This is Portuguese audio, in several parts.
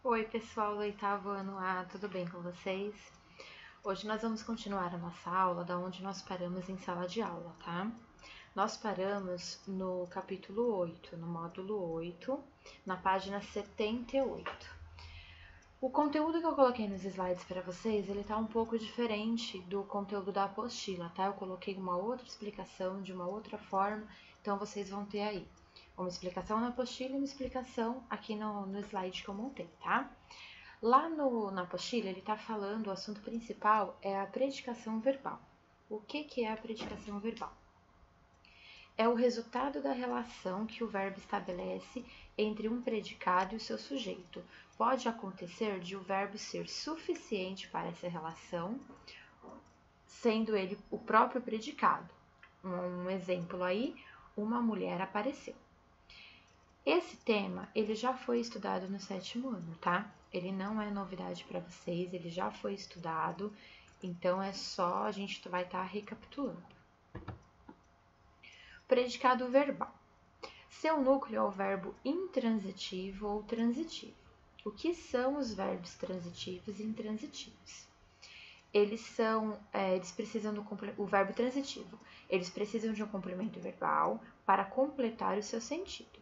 Oi, pessoal do oitavo ano A, tudo bem com vocês? Hoje nós vamos continuar a nossa aula da onde nós paramos em sala de aula, tá? Nós paramos no capítulo 8, no módulo 8, na página 78. O conteúdo que eu coloquei nos slides para vocês, ele tá um pouco diferente do conteúdo da apostila, tá? Eu coloquei uma outra explicação de uma outra forma, então vocês vão ter aí uma explicação na apostila e uma explicação aqui no slide que eu montei, tá? Lá na apostila, ele está falando, o assunto principal é a predicação verbal. O que é a predicação verbal? É o resultado da relação que o verbo estabelece entre um predicado e o seu sujeito. Pode acontecer de o verbo ser suficiente para essa relação, sendo ele o próprio predicado. Um exemplo aí, uma mulher apareceu. Esse tema, ele já foi estudado no 7º ano, tá? Ele não é novidade para vocês, ele já foi estudado, então é só a gente vai estar recapitulando. Predicado verbal. Seu núcleo é o verbo intransitivo ou transitivo. O que são os verbos transitivos e intransitivos? Eles precisam o verbo transitivo. Eles precisam de um complemento verbal para completar o seu sentido.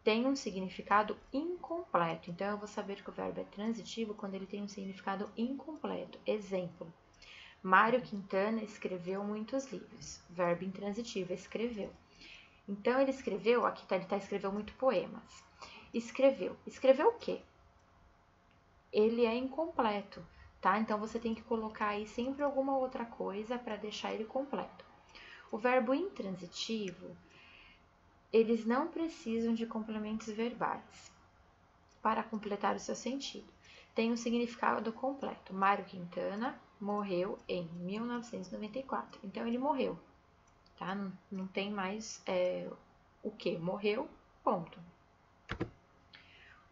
Tem um significado incompleto. Então, eu vou saber que o verbo é transitivo quando ele tem um significado incompleto. Exemplo, Mário Quintana escreveu muitos livros. Verbo intransitivo, escreveu. Então, ele escreveu, aqui ele escreveu muito poemas. Escreveu. Escreveu o quê? Ele é incompleto, tá? Então, você tem que colocar aí sempre alguma outra coisa para deixar ele completo. O verbo intransitivo, eles não precisam de complementos verbais para completar o seu sentido. Tem um significado completo. Mário Quintana morreu em 1994. Então, ele morreu, tá? Não tem mais o que? Morreu, ponto.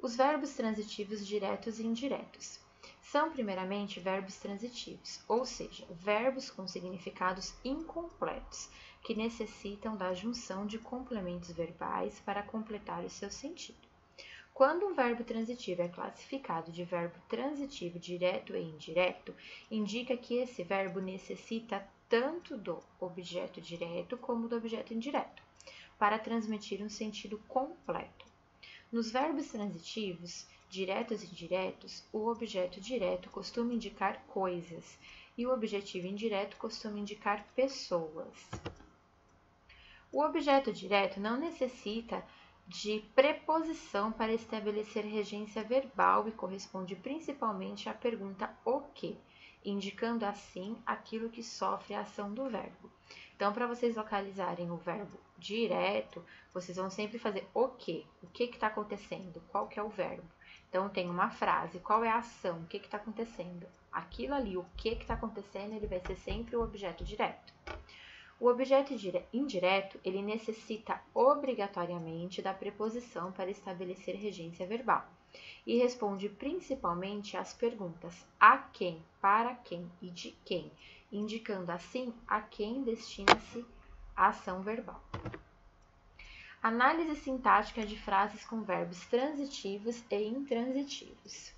Os verbos transitivos diretos e indiretos. São, primeiramente, verbos transitivos, ou seja, verbos com significados incompletos, que necessitam da junção de complementos verbais para completar o seu sentido. Quando um verbo transitivo é classificado de verbo transitivo direto e indireto, indica que esse verbo necessita tanto do objeto direto como do objeto indireto, para transmitir um sentido completo. Nos verbos transitivos, diretos e indiretos, o objeto direto costuma indicar coisas e o objetivo indireto costuma indicar pessoas. O objeto direto não necessita de preposição para estabelecer regência verbal e corresponde principalmente à pergunta o que, indicando assim aquilo que sofre a ação do verbo. Então, para vocês localizarem o verbo direto, vocês vão sempre fazer o que está acontecendo, qual que é o verbo. Então, tem uma frase, qual é a ação, o que está acontecendo. Aquilo ali, o que está acontecendo, ele vai ser sempre o objeto direto. O objeto indireto, ele necessita obrigatoriamente da preposição para estabelecer regência verbal e responde principalmente às perguntas a quem, para quem e de quem, indicando assim a quem destina-se a ação verbal. Análise sintática de frases com verbos transitivos e intransitivos.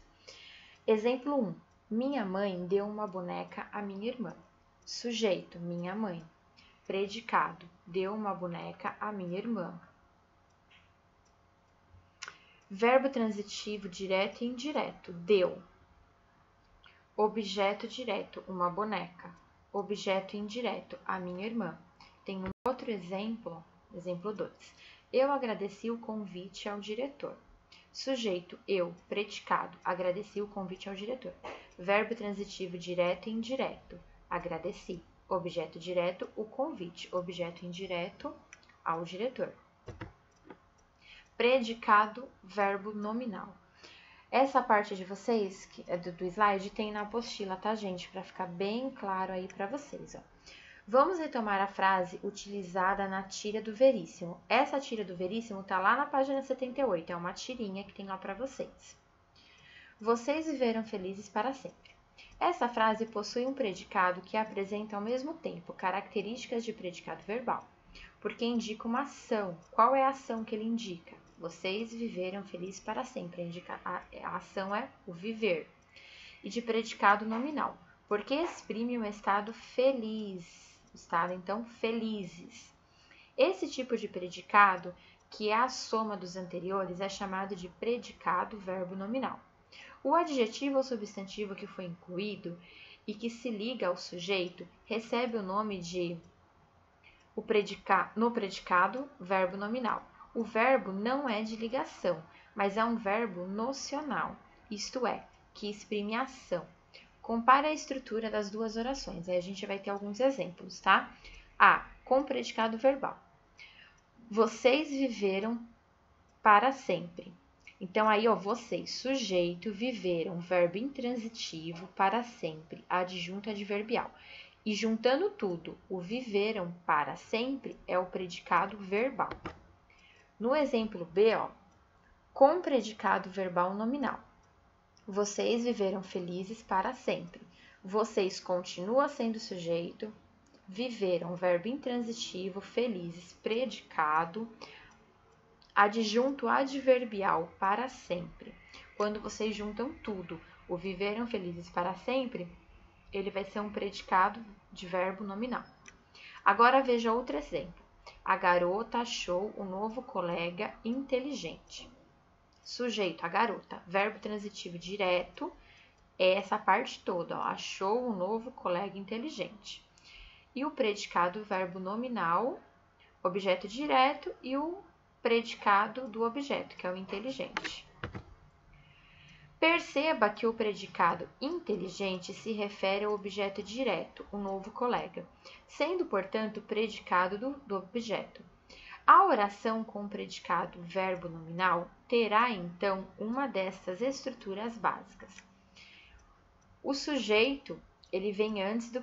Exemplo 1. Minha mãe deu uma boneca à minha irmã. Sujeito, minha mãe. Predicado, deu uma boneca à minha irmã. Verbo transitivo direto e indireto, deu. Objeto direto, uma boneca. Objeto indireto, a minha irmã. Tem um outro exemplo, exemplo 2. Eu agradeci o convite ao diretor. Sujeito, eu. Predicado, agradeci o convite ao diretor. Verbo transitivo direto e indireto, agradeci. Objeto direto, o convite. Objeto indireto, ao diretor. Predicado, verbo nominal. Essa parte de vocês, do slide, tem na apostila, tá, gente? Para ficar bem claro aí para vocês, ó. Vamos retomar a frase utilizada na tira do Veríssimo. Essa tira do Veríssimo tá lá na página 78, é uma tirinha que tem lá para vocês. Vocês viveram felizes para sempre. Essa frase possui um predicado que apresenta ao mesmo tempo características de predicado verbal, porque indica uma ação. Qual é a ação que ele indica? Vocês viveram felizes para sempre. A ação é o viver. E de predicado nominal, porque exprime um estado feliz. Estado, então, felizes. Esse tipo de predicado, que é a soma dos anteriores, é chamado de predicado verbo nominal. O adjetivo ou substantivo que foi incluído e que se liga ao sujeito recebe o nome de no predicado verbo nominal. O verbo não é de ligação, mas é um verbo nocional, isto é, que exprime ação. Compare a estrutura das duas orações, aí a gente vai ter alguns exemplos, tá? A, com predicado verbal. Vocês viveram para sempre. Então, aí, ó, vocês, sujeito, viveram, verbo intransitivo, para sempre, adjunto adverbial. E juntando tudo, o viveram para sempre é o predicado verbal. No exemplo B, ó, com predicado verbal nominal. Vocês viveram felizes para sempre. Vocês continua sendo sujeito, viveram, verbo intransitivo, felizes, predicado, adjunto adverbial para sempre. Quando vocês juntam tudo, o viveram felizes para sempre, ele vai ser um predicado de verbo nominal. Agora veja outro exemplo. A garota achou um novo colega inteligente. Sujeito, a garota. Verbo transitivo direto é essa parte toda, ó, achou um novo colega inteligente. E o predicado verbo nominal, objeto direto, e o predicado do objeto, que é o inteligente. Perceba que o predicado inteligente se refere ao objeto direto, o novo colega, sendo, portanto, predicado do objeto. A oração com predicado verbo nominal terá, então, uma destas estruturas básicas. O sujeito, ele vem antes do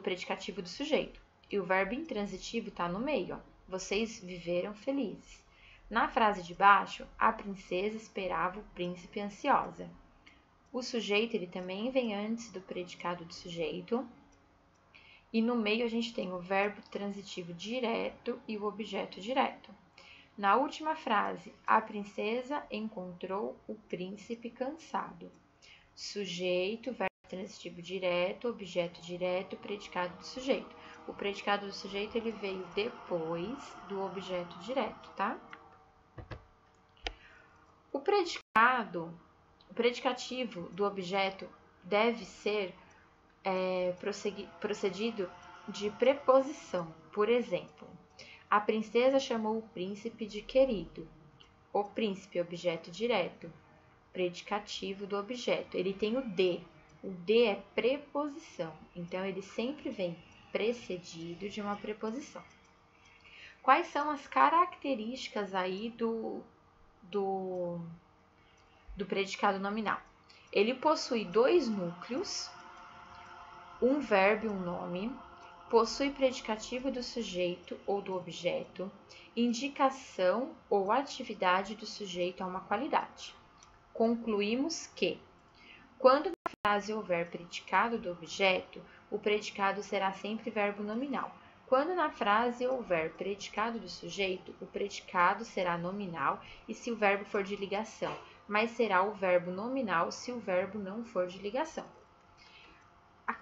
predicativo do sujeito, e o verbo intransitivo está no meio, ó. Vocês viveram felizes. Na frase de baixo, a princesa esperava o príncipe ansiosa. O sujeito, ele também vem antes do predicado do sujeito. E no meio a gente tem o verbo transitivo direto e o objeto direto. Na última frase, a princesa encontrou o príncipe cansado. Sujeito, verbo transitivo direto, objeto direto, predicado do sujeito. O predicado do sujeito, ele veio depois do objeto direto, tá? O predicativo do objeto deve ser procedido de preposição. Por exemplo, a princesa chamou o príncipe de querido. O príncipe, objeto direto, predicativo do objeto. Ele tem o de. O de é preposição, então ele sempre vem precedido de uma preposição. Quais são as características aí do predicado nominal? Ele possui dois núcleos, um verbo e um nome, possui predicativo do sujeito ou do objeto, indicação ou atividade do sujeito a uma qualidade. Concluímos que, quando na frase houver predicado do objeto, o predicado será sempre verbo nominal. Quando na frase houver predicado do sujeito, o predicado será nominal e se o verbo for de ligação, mas será o verbo nominal se o verbo não for de ligação.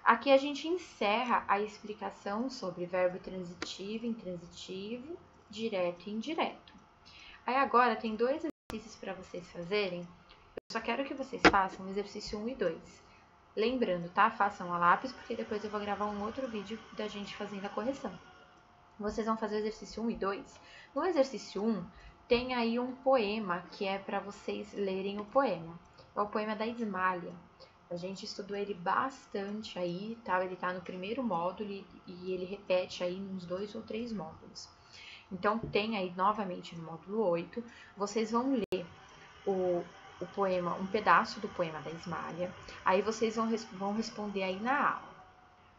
Aqui a gente encerra a explicação sobre verbo transitivo, intransitivo, direto e indireto. Aí agora tem dois exercícios para vocês fazerem. Eu só quero que vocês façam o exercício 1 e 2. Lembrando, tá? Façam a lápis, porque depois eu vou gravar um outro vídeo da gente fazendo a correção. Vocês vão fazer o exercício 1 e 2. No exercício 1, tem aí um poema que é para vocês lerem o poema. É o poema da Ismália. A gente estudou ele bastante aí, tá? Ele tá no primeiro módulo e ele repete aí uns 2 ou 3 módulos. Então, tem aí novamente no módulo 8, vocês vão ler o poema, um pedaço do poema da Ismália, aí vocês vão responder aí na aula.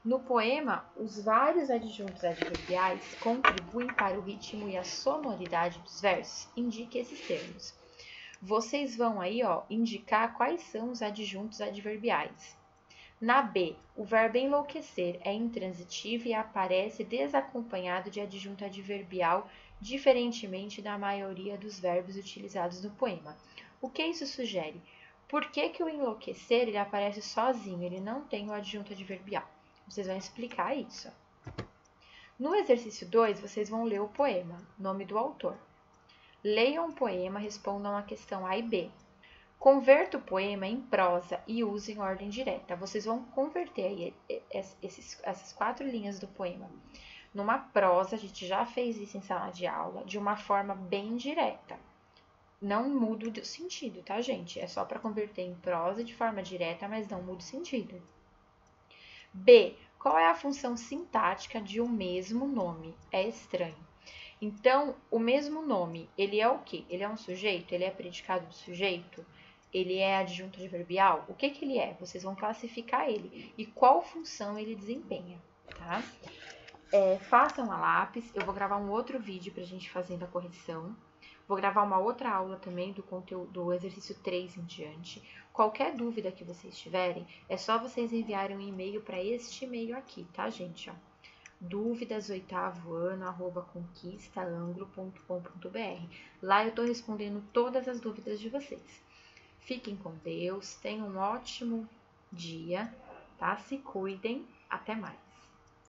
No poema, os vários adjuntos adverbiais contribuem para o ritmo e a sonoridade dos versos. Indique esses termos. Vocês vão aí, ó, indicar quais são os adjuntos adverbiais. Na B, o verbo enlouquecer é intransitivo e aparece desacompanhado de adjunto adverbial, diferentemente da maioria dos verbos utilizados no poema. O que isso sugere? Por que o enlouquecer ele aparece sozinho, ele não tem o adjunto adverbial? Vocês vão explicar isso. No exercício 2, vocês vão ler o poema, nome do autor. Leiam o poema, respondam a questão A e B. Converta o poema em prosa e use em ordem direta. Vocês vão converter aí essas 4 linhas do poema numa prosa, a gente já fez isso em sala de aula, de uma forma bem direta. Não muda o sentido, tá, gente? É só para converter em prosa de forma direta, mas não muda o sentido. B. Qual é a função sintática de um mesmo nome? É estranho. Então, o mesmo nome, ele é o quê? Ele é um sujeito? Ele é predicado do sujeito? Ele é adjunto adverbial? O que ele é? Vocês vão classificar ele. E qual função ele desempenha, tá? Façam a lápis. Eu vou gravar um outro vídeo pra gente fazendo a correção. Vou gravar uma outra aula também do conteúdo do exercício 3 em diante. Qualquer dúvida que vocês tiverem, é só vocês enviarem um e-mail para este e-mail aqui, tá, gente? Ó, dúvidas8º@conquistaanglo.com.br. Lá eu tô respondendo todas as dúvidas de vocês. Fiquem com Deus, tenham um ótimo dia, tá? Se cuidem, até mais.